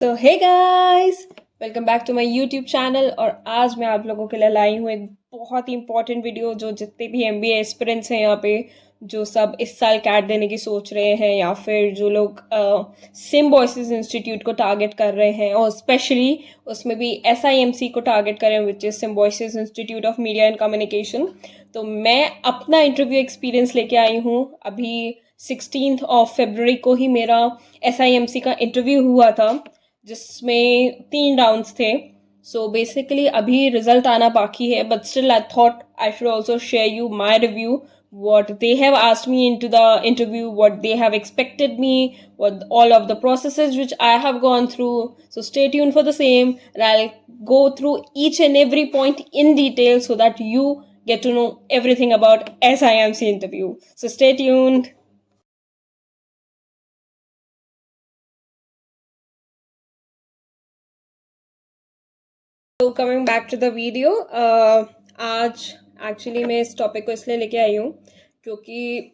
So hey guys, welcome back to my YouTube channel. और आज मैं आप लोगों के लिए लाई हूँ एक बहुत ही इंपॉर्टेंट वीडियो। जो जितने भी एमबीए एस्पिरेंट्स हैं यहाँ पे, जो सब इस साल कैट देने की सोच रहे हैं, या फिर जो लोग सिम्बोसिस इंस्टीट्यूट को टारगेट कर रहे हैं, और स्पेशली उसमें भी एसआईएमसी को टारगेट कर रहे हैं, which is Symbiosis institute of media and communication. तो मैं अपना इंटरव्यू एक्सपीरियंस लेके आई हूँ। अभी 16 फरवरी को ही मेरा एसआईएमसी का इंटरव्यू हुआ था, जिसमें 3 राउंड्स थे। सो बेसिकली अभी रिजल्ट आना बाकी है, but still I thought I should also share you my review, what they have asked me into the interview, what they have expected me, what all of the processes which I have gone through. So stay tuned for the same, and I'll go through each and every point in detail so that you get to know everything about SIMC interview. So stay tuned. तो coming back to the video, आज actually मैं इस topic को इसलिए लेके आई हूँ क्योंकि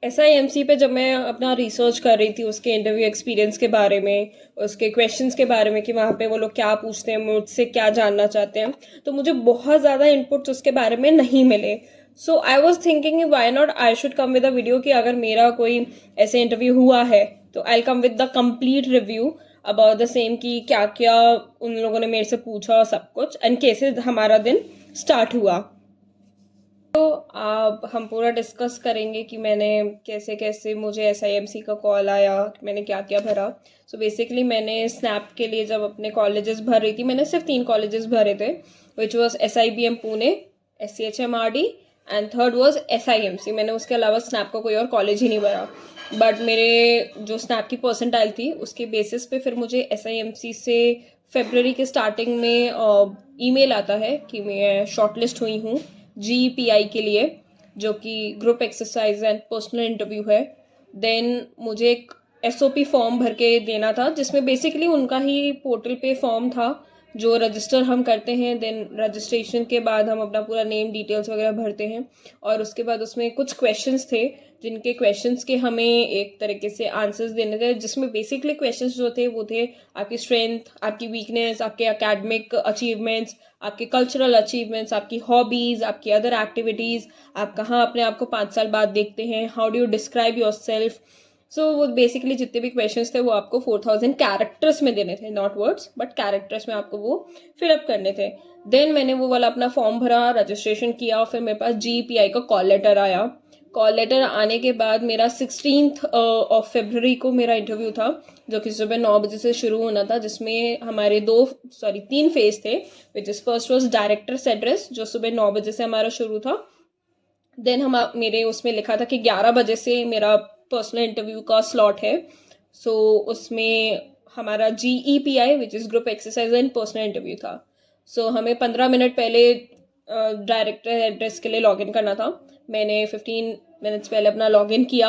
एसआईएमसी पे जब मैं अपना रिसर्च कर रही थी उसके इंटरव्यू एक्सपीरियंस के बारे में, उसके क्वेश्चंस के बारे में कि वहाँ पे वो लोग क्या पूछते हैं, मुझसे क्या जानना चाहते हैं, तो मुझे बहुत ज़्यादा इनपुट्स उसके बारे में नहीं मिले। So I was thinking why not I should come with a video कि अगर मेरा कोई ऐसे इंटरव्यू हुआ है तो I come with the complete review about the same, कि क्या क्या उन लोगों ने मेरे से पूछा, सब कुछ, एंड कैसे हमारा दिन स्टार्ट हुआ। तो अब हम पूरा डिस्कस करेंगे कि मैंने कैसे कैसे मुझे एसआईएमसी का कॉल आया, मैंने क्या क्या भरा। सो बेसिकली मैंने स्नैप के लिए जब अपने कॉलेजेस भर रही थी, मैंने सिर्फ 3 कॉलेजेस भरे थे, which was SIBM Pune, SCHMRD, and third was SIMC। मैंने उसके अलावा स्नैप का कोई और कॉलेज ही नहीं भरा। बट मेरे जो स्नैप की परसेंटाइल थी उसके बेसिस पे फिर मुझे SIMC से फेबररी के स्टार्टिंग में ईमेल आता है कि मैं शॉर्टलिस्ट हुई हूँ GPI के लिए, जो कि group exercise and personal interview है। देन मुझे एक SOP फॉर्म भर के देना था, जिसमें बेसिकली उनका ही पोर्टल पे फॉर्म था जो रजिस्टर हम करते हैं। देन रजिस्ट्रेशन के बाद हम अपना पूरा नेम डिटेल्स वगैरह भरते हैं, और उसके बाद उसमें कुछ क्वेश्चंस थे, जिनके क्वेश्चंस के हमें एक तरीके से आंसर्स देने थे, जिसमें बेसिकली क्वेश्चंस जो थे वो थे आपकी स्ट्रेंथ, आपकी वीकनेस, आपके एकेडमिक अचीवमेंट्स, आपके कल्चरल अचीवमेंट्स, आपकी हॉबीज़, आपकी अदर एक्टिविटीज़, आप कहाँ अपने आप को 5 साल बाद देखते हैं, how do you describe yourself. So वो बेसिकली जितने भी क्वेश्चंस थे वो आपको 4000 कैरेक्टर्स में देने थे, नॉट वर्ड्स बट कैरेक्टर्स में आपको वो फिलअप करने थे। देन मैंने वो वाला अपना फॉर्म भरा, रजिस्ट्रेशन किया, और फिर मेरे पास GPI का कॉल लेटर आया। कॉल लेटर आने के बाद मेरा 16 फरवरी को मेरा इंटरव्यू था, जो कि सुबह 9 बजे से शुरू होना था, जिसमें हमारे 3 फेज थे, which is first was directors address, जो सुबह 9 बजे से हमारा शुरू था। देन मेरे उसमें लिखा था कि 11 बजे से मेरा पर्सनल इंटरव्यू का स्लॉट है। सो उसमें हमारा GEPI which is group exercise and personal interview था। सो हमें 15 मिनट पहले डायरेक्टर एड्रेस के लिए लॉगिन करना था। मैंने 15 मिनट्स पहले अपना लॉगिन किया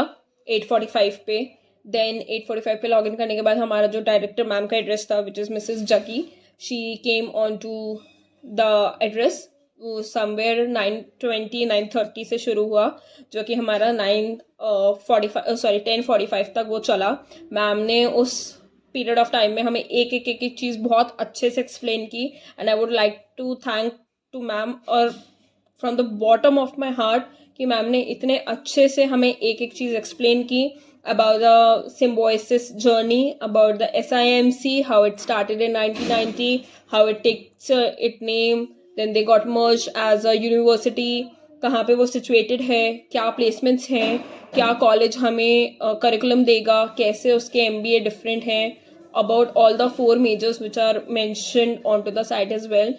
8:45 पे। देन 8:45 पे लॉगिन करने के बाद हमारा जो डायरेक्टर मैम का एड्रेस था, which is Mrs Zaki, she came on to the address. वो समवेयर 9:30 से शुरू हुआ, जो कि हमारा 10:45 तक वो चला। मैम ने उस पीरियड ऑफ टाइम में हमें एक चीज़ बहुत अच्छे से एक्सप्लेन की, and I would like to thank to ma'am, और from the bottom of my heart, कि मैम ने इतने अच्छे से हमें एक चीज़ एक्सप्लेन की about the symbiosis journey, about the SIMC, how it started in 1990, how it takes its name, then they got merged as a university, कहाँ पे वो situated है, क्या placements हैं, क्या college हमें curriculum देगा, कैसे उसके MBA different हैं, about all the 4 majors which are mentioned onto the site as well.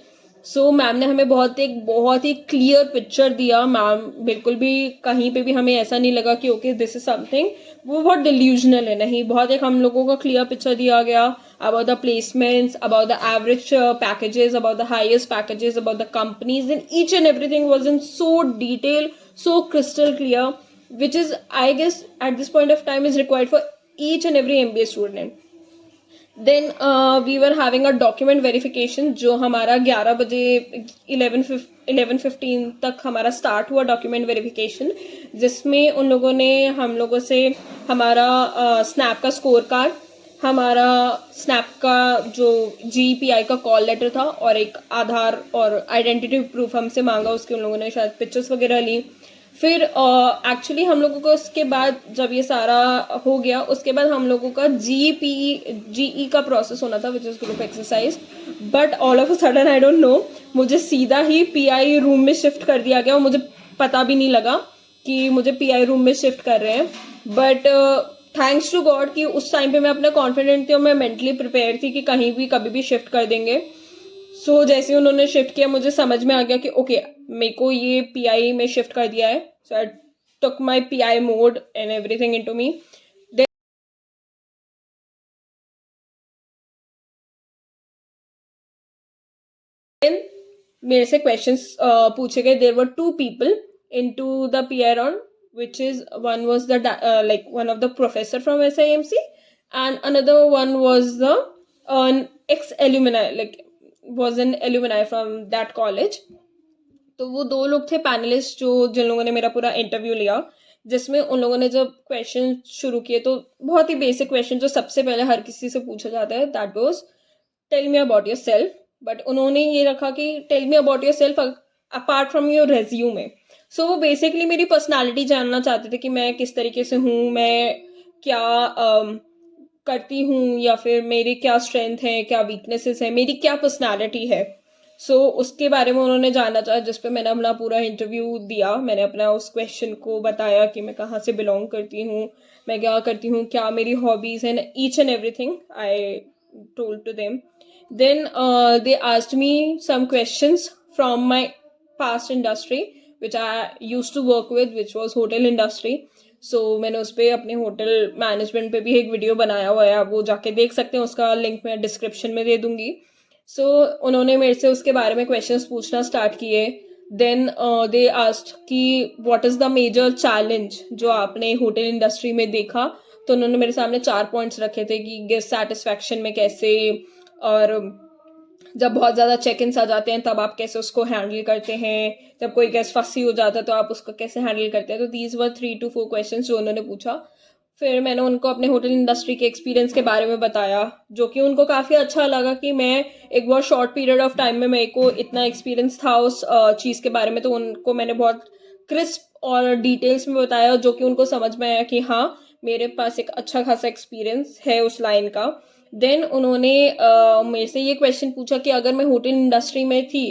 So ma'am ने हमें बहुत ही क्लियर पिक्चर दिया। मैम बिल्कुल भी कहीं पे भी हमें ऐसा नहीं लगा कि ओके दिस इज समथिंग वो बहुत डिल्यूजनल है, नहीं, बहुत एक हम लोगों का क्लियर पिक्चर दिया गया about the placements, about the average packages, about the highest packages, about the companies, and each and everything was in so detail, so crystal clear, which is I guess at this point of time is required for each and every MBA student. Then we were having a document verification, जो हमारा 11 बजे 11:15 तक हमारा start हुआ document verification, जिसमें उन लोगों ने हम लोगों से हमारा स्नैप का स्कोर कार्ड, हमारा स्नैप का जो GPI का कॉल लेटर था और एक आधार और आइडेंटिटी प्रूफ हमसे मांगा, उसके उन लोगों ने शायद पिक्चर्स वगैरह ली। फिर एक्चुअली हम लोगों को उसके बाद जब ये सारा हो गया, उसके बाद हम लोगों का GE का प्रोसेस होना था, which is group exercise. But all of a sudden I don't know, मुझे सीधा ही PI रूम में शिफ्ट कर दिया गया और मुझे पता भी नहीं लगा कि मुझे PI रूम में शिफ्ट कर रहे हैं। बट थैंक्स टू गॉड कि उस टाइम पे मैं अपना कॉन्फिडेंट थी और मैं मेंटली प्रिपेयर थी कि कहीं भी कभी भी शिफ्ट कर देंगे। सो जैसे ही उन्होंने शिफ्ट किया, मुझे समझ में आ गया कि ओके, मेरे को ये PI में शिफ्ट कर दिया है। So I took my PI mode and everything into me. Then मेरे से क्वेश्चंस पूछे गए। There were 2 people into the PI round, which is one was the like one of the professor from SIMC, and another one was the an ex alumni, like was an alumni from that college. तो वो 2 लोग थे panelist, जो जिन लोगों ने मेरा पूरा interview लिया, जिसमें उन लोगों ने जब क्वेश्चन शुरू किए तो बहुत ही बेसिक क्वेश्चन जो सबसे पहले हर किसी से पूछा जाता है, that was tell me about yourself. But उन्होंने ये रखा कि tell me about yourself apart from your resume. So वो बेसिकली मेरी पर्सनालिटी जानना चाहते थे कि मैं किस तरीके से हूँ, मैं क्या करती हूँ, या फिर मेरे क्या स्ट्रेंथ है, क्या वीकनेसेस है, मेरी क्या पर्सनालिटी है। सो उसके बारे में उन्होंने जानना चाहा, जिस पे मैंने अपना पूरा इंटरव्यू दिया। मैंने अपना उस क्वेश्चन को बताया कि मैं कहाँ से बिलोंग करती हूँ, मैं क्या करती हूँ, क्या मेरी हॉबीज़ हैं, each and everything I told to them. Then they asked me some questions from my past industry, which I used to work with, which was hotel industry. So मैंने उस पर अपने होटल मैनेजमेंट पे भी एक video बनाया हुआ है, आप वो जाके देख सकते हैं, उसका लिंक मैं डिस्क्रिप्शन में दे दूंगी। सो उन्होंने मेरे से उसके बारे में क्वेश्चंस पूछना स्टार्ट किए। देन दे आस्क्ड कि what is the major challenge जो आपने होटल इंडस्ट्री में देखा। तो उन्होंने मेरे सामने 4 पॉइंट्स रखे थे कि गेस्ट सेटिस्फैक्शन में कैसे, और जब बहुत ज़्यादा चेक इन्स आ जाते हैं तब आप कैसे उसको हैंडल करते हैं, जब कोई गेस्ट फंसी हो जाता है तो आप उसको कैसे हैंडल करते हैं। तो दीज वर 3 to 4 क्वेश्चन जो उन्होंने पूछा। फिर मैंने उनको अपने होटल इंडस्ट्री के एक्सपीरियंस के बारे में बताया, जो कि उनको काफ़ी अच्छा लगा कि मैं एक बहुत शॉर्ट पीरियड ऑफ टाइम में मेरे को इतना एक्सपीरियंस था उस चीज़ के बारे में। तो उनको मैंने बहुत क्रिस्प और डिटेल्स में बताया, जो कि उनको समझ में आया कि हाँ, मेरे पास एक अच्छा खासा एक्सपीरियंस है उस लाइन का। देन उन्होंने मेरे से ये क्वेश्चन पूछा कि अगर मैं होटल इंडस्ट्री में थी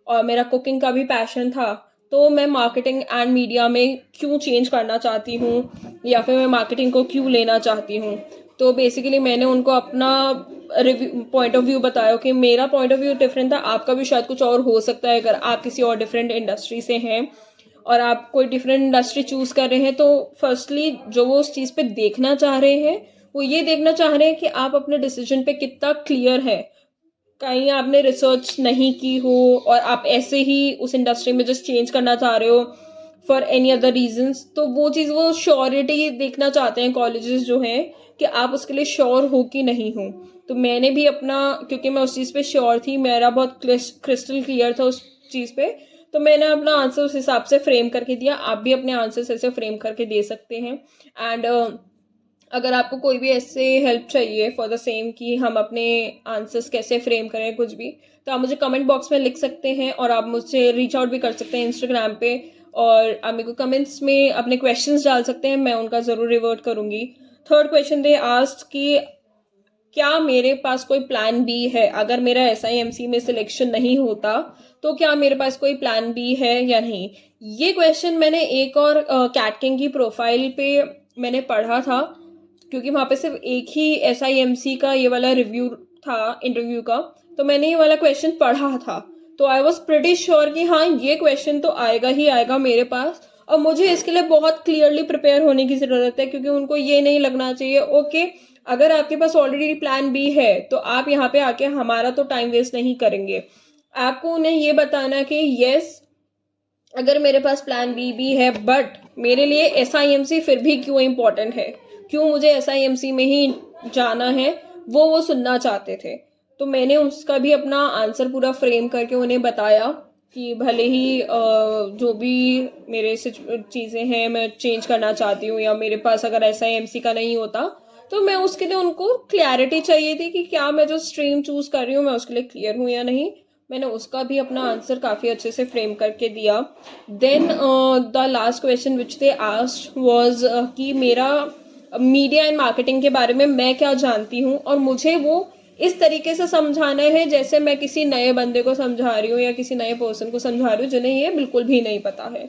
और मेरा कुकिंग का भी पैशन था, तो मैं मार्केटिंग एंड मीडिया में क्यों चेंज करना चाहती हूँ, या फिर मैं मार्केटिंग को क्यों लेना चाहती हूँ। तो बेसिकली मैंने उनको अपना पॉइंट ऑफ व्यू बताया कि मेरा पॉइंट ऑफ व्यू डिफरेंट था, आपका भी शायद कुछ और हो सकता है। अगर आप किसी और डिफरेंट इंडस्ट्री से हैं और आप कोई डिफरेंट इंडस्ट्री चूज़ कर रहे हैं, तो फर्स्टली जो वो उस चीज़ पे देखना चाह रहे हैं, वो ये देखना चाह रहे हैं कि आप अपने डिसीजन पे कितना क्लियर है। कहीं आपने रिसर्च नहीं की हो और आप ऐसे ही उस इंडस्ट्री में जस्ट चेंज करना चाह रहे हो फॉर एनी अदर रीजंस, तो वो चीज़ वो श्योरिटी देखना चाहते हैं कॉलेजेस जो हैं, कि आप उसके लिए श्योर हो कि नहीं हो। तो मैंने भी अपना, क्योंकि मैं उस चीज़ पे श्योर थी, मेरा बहुत क्रिस्टल क्लियर था उस चीज़ पे, तो मैंने अपना आंसर उस हिसाब से फ्रेम करके दिया। आप भी अपने आंसर्स ऐसे फ्रेम करके दे सकते हैं। एंड अगर आपको कोई भी ऐसे हेल्प चाहिए फॉर द सेम कि हम अपने आंसर्स कैसे फ्रेम करें कुछ भी, तो आप मुझे कमेंट बॉक्स में लिख सकते हैं और आप मुझसे रीच आउट भी कर सकते हैं इंस्टाग्राम पे, और आप मेरे को कमेंट्स में अपने क्वेश्चंस डाल सकते हैं, मैं उनका ज़रूर रिवर्ट करूँगी। थर्ड क्वेश्चन दे आस्क्ड कि क्या मेरे पास कोई प्लान बी है, अगर मेरा SIMC में सिलेक्शन नहीं होता तो क्या मेरे पास कोई प्लान बी है या नहीं। ये क्वेश्चन मैंने एक और कैट किंग की प्रोफाइल पे मैंने पढ़ा था, क्योंकि वहाँ पे सिर्फ एक ही SIMC का ये वाला रिव्यू था इंटरव्यू का, तो मैंने ये वाला क्वेश्चन पढ़ा था। तो आई वॉज प्रिटी श्योर कि हाँ, ये क्वेश्चन तो आएगा ही आएगा मेरे पास, और मुझे इसके लिए बहुत क्लियरली प्रिपेयर होने की ज़रूरत है, क्योंकि उनको ये नहीं लगना चाहिए ओके अगर आपके पास ऑलरेडी प्लान बी है तो आप यहाँ पे आके हमारा तो टाइम वेस्ट नहीं करेंगे। आपको उन्हें ये बताना कि यस, अगर मेरे पास प्लान बी भी है, बट मेरे लिए SIMC फिर भी क्यों इम्पोर्टेंट है, क्यों मुझे SIMC में ही जाना है, वो सुनना चाहते थे। तो मैंने उसका भी अपना आंसर पूरा फ्रेम करके उन्हें बताया कि भले ही जो भी मेरे चीज़ें हैं मैं चेंज करना चाहती हूँ, या मेरे पास अगर SIMC का नहीं होता तो मैं उसके लिए उनको क्लैरिटी चाहिए थी कि क्या मैं जो स्ट्रीम चूज़ कर रही हूँ मैं उसके लिए क्लियर हूँ या नहीं। मैंने उसका भी अपना आंसर काफ़ी अच्छे से फ्रेम करके दिया। Then the last question which they asked was कि मेरा मीडिया एंड मार्केटिंग के बारे में मैं क्या जानती हूँ, और मुझे वो इस तरीके से समझाना है जैसे मैं किसी नए बंदे को समझा रही हूँ या किसी नए पर्सन को समझा रही हूँ जिन्हें ये बिल्कुल भी नहीं पता है।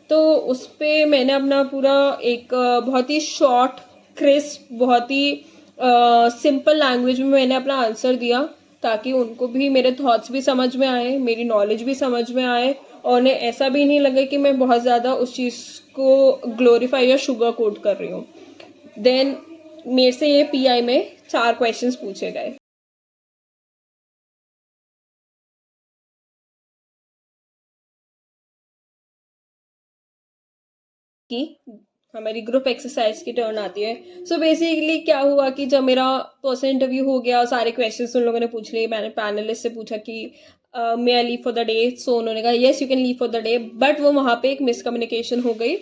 तो उस पर मैंने अपना पूरा एक बहुत ही शॉर्ट क्रिस्प बहुत ही सिंपल लैंग्वेज में मैंने अपना आंसर दिया, ताकि उनको भी मेरे थॉट्स भी समझ में आए, मेरी नॉलेज भी समझ में आए, और उन्हें ऐसा भी नहीं लगे कि मैं बहुत ज़्यादा उस चीज़ को ग्लोरीफाई या शुगर कोट कर रही हूँ। देन मेरे से ये पीआई में 4 क्वेश्चंस पूछे गए कि हमारी ग्रुप एक्सरसाइज की टर्न आती है। सो बेसिकली क्या हुआ कि जब मेरा पर्सनल इंटरव्यू हो गया, सारे क्वेश्चंस उन लोगों ने पूछ लिए, मैंने पैनलिस्ट से पूछा कि may I leave for the day. So उन्होंने कहा yes you can leave for the day, but वो वहाँ पे एक मिसकम्युनिकेशन हो गई।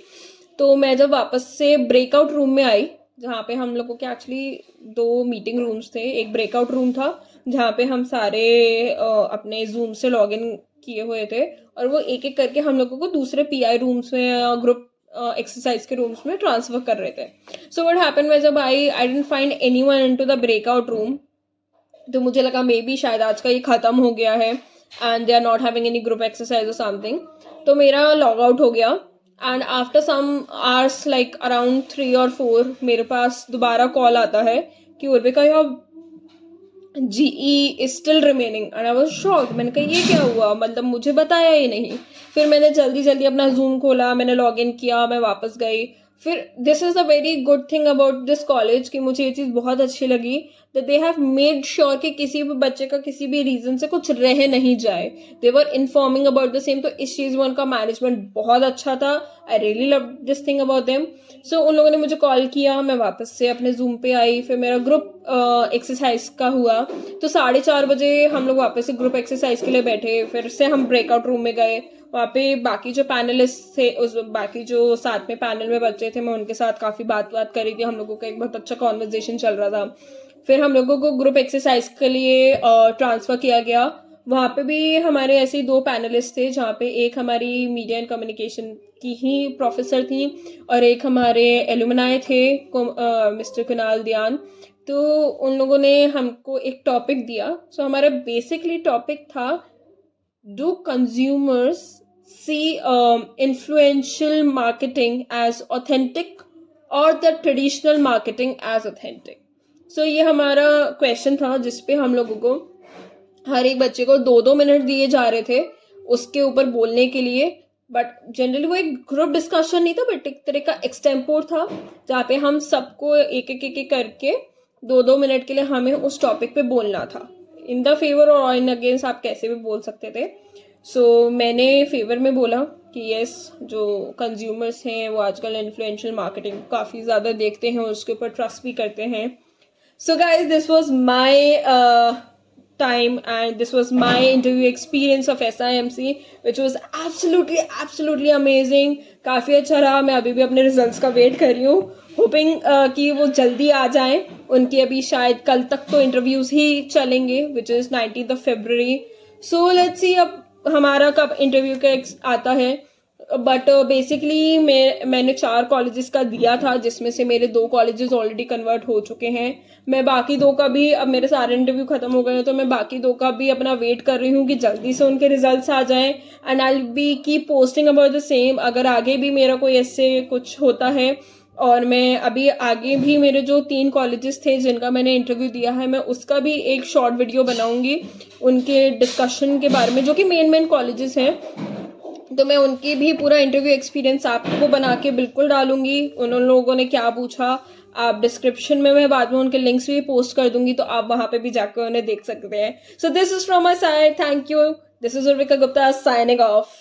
तो मैं जब वापस से ब्रेकआउट रूम में आई, जहाँ पे हम लोगों के एक्चुअली 2 मीटिंग रूम्स थे, एक ब्रेकआउट रूम था जहाँ पे हम सारे अपने जूम से लॉग इन किए हुए थे, और वो एक एक करके हम लोगों को दूसरे पीआई रूम्स में ग्रुप एक्सरसाइज के रूम्स में ट्रांसफर कर रहे थे। सो व्हाट हैपेंड मैं जब I didn't find anyone into the breakout room, तो मुझे लगा मे बी शायद आज का ये ख़त्म हो गया है and they are not having any group exercise और समथिंग। तो मेरा लॉग आउट हो गया and after some hours like around 3 और 4 मेरे पास दोबारा कॉल आता है कि Urvika your GE is still remaining, and I was shocked. मैंने कहा ये क्या हुआ, मतलब मुझे बताया ही नहीं। फिर मैंने जल्दी जल्दी अपना जूम खोला, मैंने लॉग इन किया, मैं वापस गई। फिर this is a very good thing about this college कि मुझे ये चीज़ बहुत अच्छी लगी that they have made sure कि किसी भी बच्चे का किसी भी रीज़न से कुछ रह नहीं जाए। They were informing about the same. तो इस चीज़ में उनका मैनेजमेंट बहुत अच्छा था। I really love this thing about them. So उन लोगों ने मुझे कॉल किया, मैं वापस से अपने जूम पे आई, फिर मेरा ग्रुप एक्सरसाइज का हुआ। तो 4:30 बजे हम लोग वापस से ग्रुप एक्सरसाइज के लिए बैठे, फिर से हम ब्रेकआउट रूम में गए। वहाँ पे बाकी जो पैनलिस्ट थे, उस बाकी जो साथ में पैनल में बच्चे थे, मैं उनके साथ काफ़ी बात करी थी। हम लोगों का एक बहुत अच्छा कॉन्वर्जेशन चल रहा था। फिर हम लोगों को ग्रुप एक्सरसाइज के लिए ट्रांसफ़र किया गया। वहाँ पे भी हमारे ऐसे 2 पैनलिस्ट थे, जहाँ पे एक हमारी मीडिया एंड कम्युनिकेशन की ही प्रोफेसर थी और एक हमारे एलुमनाई थे, मिस्टर कुणाल दयान। तो उन लोगों ने हमको एक टॉपिक दिया। सो हमारा बेसिकली टॉपिक था, do consumers see influential marketing as authentic और the traditional marketing as authentic. So ये हमारा क्वेश्चन था, जिसपे हम लोगों को हर एक बच्चे को 2-2 मिनट दिए जा रहे थे उसके ऊपर बोलने के लिए। बट जनरली वो एक ग्रुप डिस्कशन नहीं था, बट एक तरह का एक्सटेम्पोर था, जहाँ पे हम सबको एक एक करके 2-2 मिनट के लिए हमें उस टॉपिक पे बोलना था। इन द फेवर और इन अगेंस्ट आप कैसे भी बोल सकते थे। सो मैंने फेवर में बोला कि यस, जो कंज्यूमर्स हैं वो आजकल इन्फ्लुएंशियल मार्केटिंग काफ़ी ज़्यादा देखते हैं और उसके ऊपर ट्रस्ट भी करते हैं। So guys, this was my time and this was my interview experience of SIMC, which was absolutely amazing. काफ़ी अच्छा रहा। मैं अभी भी अपने रिजल्ट्स का वेट कर रही हूँ, होपिंग कि वो जल्दी आ जाएं। उनकी अभी शायद कल तक तो इंटरव्यूज़ ही चलेंगे, which is 19 February. So let's see अब हमारा कब इंटरव्यू का आता है। बट बेसिकली मैंने 4 कॉलेजेस का दिया था, जिसमें से मेरे 2 कॉलेजेस ऑलरेडी कन्वर्ट हो चुके हैं। मैं बाकी 2 का भी, अब मेरे सारे इंटरव्यू ख़त्म हो गए हैं, तो मैं बाकी 2 का भी अपना वेट कर रही हूँ कि जल्दी से उनके रिजल्ट्स आ जाएं। And I will be keep posting about the same. अगर आगे भी मेरा कोई ऐसे कुछ होता है, और मैं अभी आगे भी मेरे जो 3 कॉलेजेस थे जिनका मैंने इंटरव्यू दिया है, मैं उसका भी एक शॉर्ट वीडियो बनाऊंगी उनके डिस्कशन के बारे में, जो कि मेन कॉलेजेस हैं। तो मैं उनकी भी पूरा इंटरव्यू एक्सपीरियंस आपको बना के बिल्कुल डालूंगी। उन लोगों ने क्या पूछा, आप डिस्क्रिप्शन में मैं बाद में उनके लिंक्स भी पोस्ट कर दूंगी, तो आप वहाँ पे भी जाकर उन्हें देख सकते हैं। So this is from my side, thank you. This is Urvika Gupta signing of.